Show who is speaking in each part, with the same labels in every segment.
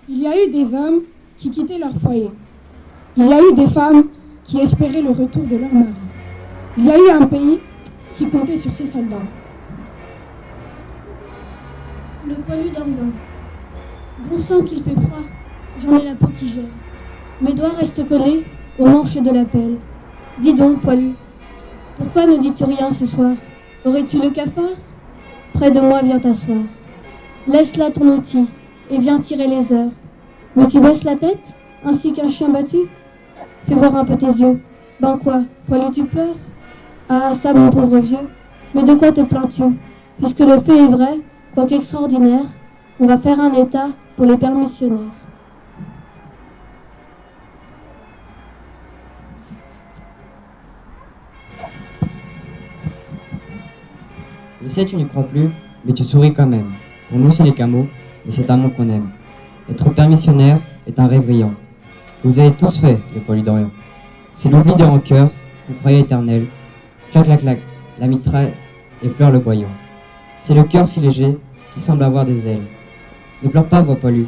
Speaker 1: Il y a eu des hommes qui quittaient leur foyer. Il y a eu des femmes qui espéraient le retour de leur mari. Il y a eu un pays qui comptait sur ses soldats.
Speaker 2: Le poilu d'Orient. Bon sang qu'il fait froid, j'en ai la peau qui gèle. Mes doigts restent collés aux manches de la pelle. Dis donc, poilu, pourquoi ne dis-tu rien ce soir? Aurais-tu le cafard? Près de moi, viens t'asseoir. Laisse là ton outil et viens tirer les heures. Mais tu baisses la tête, ainsi qu'un chien battu? Fais voir un peu tes yeux. Ben quoi, poilu, tu pleures? Ah, ça, mon pauvre vieux, mais de quoi te plains-tu? Puisque le fait est vrai, quoique extraordinaire, on va faire un état pour les permissionnaires.
Speaker 3: Je sais, tu n'y crois plus, mais tu souris quand même. Pour nous, c'est les camots, et c'est un monde qu'on aime. Être permissionnaire est un rêve brillant, que vous avez tous fait, les poilus d'Orient. C'est l'oubli des rancœurs, vous croyez éternel. Clac, clac, clac, la mitraille et pleure le boyau. C'est le cœur si léger qui semble avoir des ailes. Ne pleure pas, voix poilue,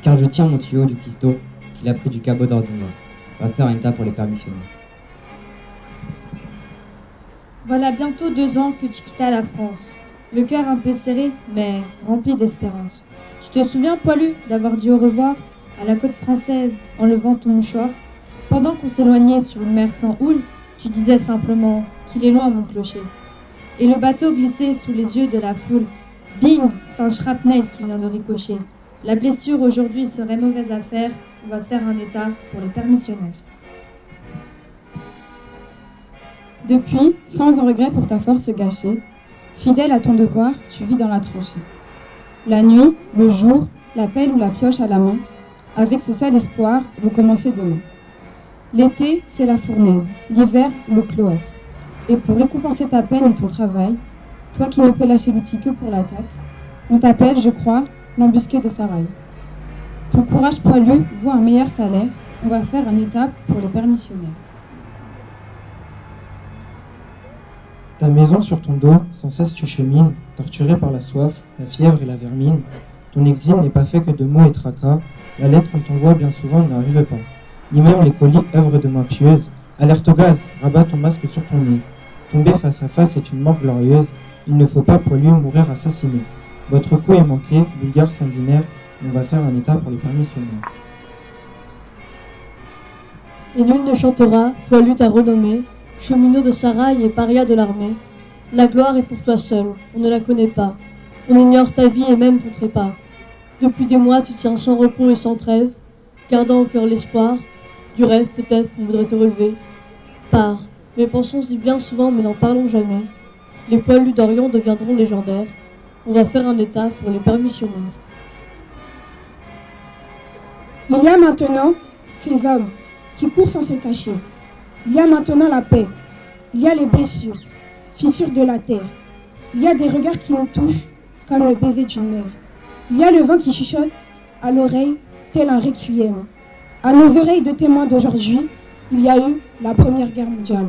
Speaker 3: car je tiens mon tuyau du cuistot qu'il a pris du cabot d'ordinaire. On va faire un état pour les permissionnaires.
Speaker 4: Voilà bientôt 2 ans que tu quittas la France. Le cœur un peu serré, mais rempli d'espérance. Tu te souviens, poilu, d'avoir dit au revoir à la côte française en levant ton mouchoir? Pendant qu'on s'éloignait sur une mer sans houle, tu disais simplement qu'il est loin mon clocher. Et le bateau glissait sous les yeux de la foule. Bing, c'est un shrapnel qui vient de ricocher. La blessure aujourd'hui serait mauvaise affaire. On va faire un état pour les permissionnaires.
Speaker 5: Depuis, sans un regret pour ta force gâchée, fidèle à ton devoir, tu vis dans la tranchée. La nuit, le jour, la pelle ou la pioche à la main, avec ce seul espoir, vous commencez demain. L'été, c'est la fournaise, l'hiver, le cloaque. Et pour récompenser ta peine et ton travail, toi qui ne peux lâcher l'outil que pour l'attaque, on t'appelle, je crois, l'embusqué de Sarail. Ton courage poilu vaut un meilleur salaire, on va faire un état pour les permissionnaires.
Speaker 6: Ta maison sur ton dos, sans cesse tu chemines, torturé par la soif, la fièvre et la vermine. Ton exil n'est pas fait que de mots et tracas, la lettre qu'on t'envoie bien souvent n'arrive pas. Ni même les colis œuvre de main pieuse. Alerte au gaz, rabat ton masque sur ton nez. Tomber face à face est une mort glorieuse, il ne faut pas poilu mourir assassiné. Votre coup est manqué, vulgaire sanguinaire, on va faire un état pour les permissionnaires.
Speaker 2: Et nul ne chantera, poilu ta renommée, cheminot de Sarail et paria de l'armée. La gloire est pour toi seul, on ne la connaît pas. On ignore ta vie et même ton trépas. Depuis des mois, tu tiens sans repos et sans trêve, gardant au cœur l'espoir, du rêve peut-être qu'on voudrait te relever. Pars, mais pensons-y bien souvent, mais n'en parlons jamais. Les poilus d'Orient deviendront légendaires. On va faire un état pour les permissionnaires.
Speaker 1: Il y a maintenant ces hommes qui courent sans se cacher. Il y a maintenant la paix. Il y a les blessures, fissures de la terre. Il y a des regards qui nous touchent comme le baiser d'une mère. Il y a le vent qui chuchote à l'oreille tel un requiem. À nos oreilles de témoins d'aujourd'hui, il y a eu la Première Guerre mondiale.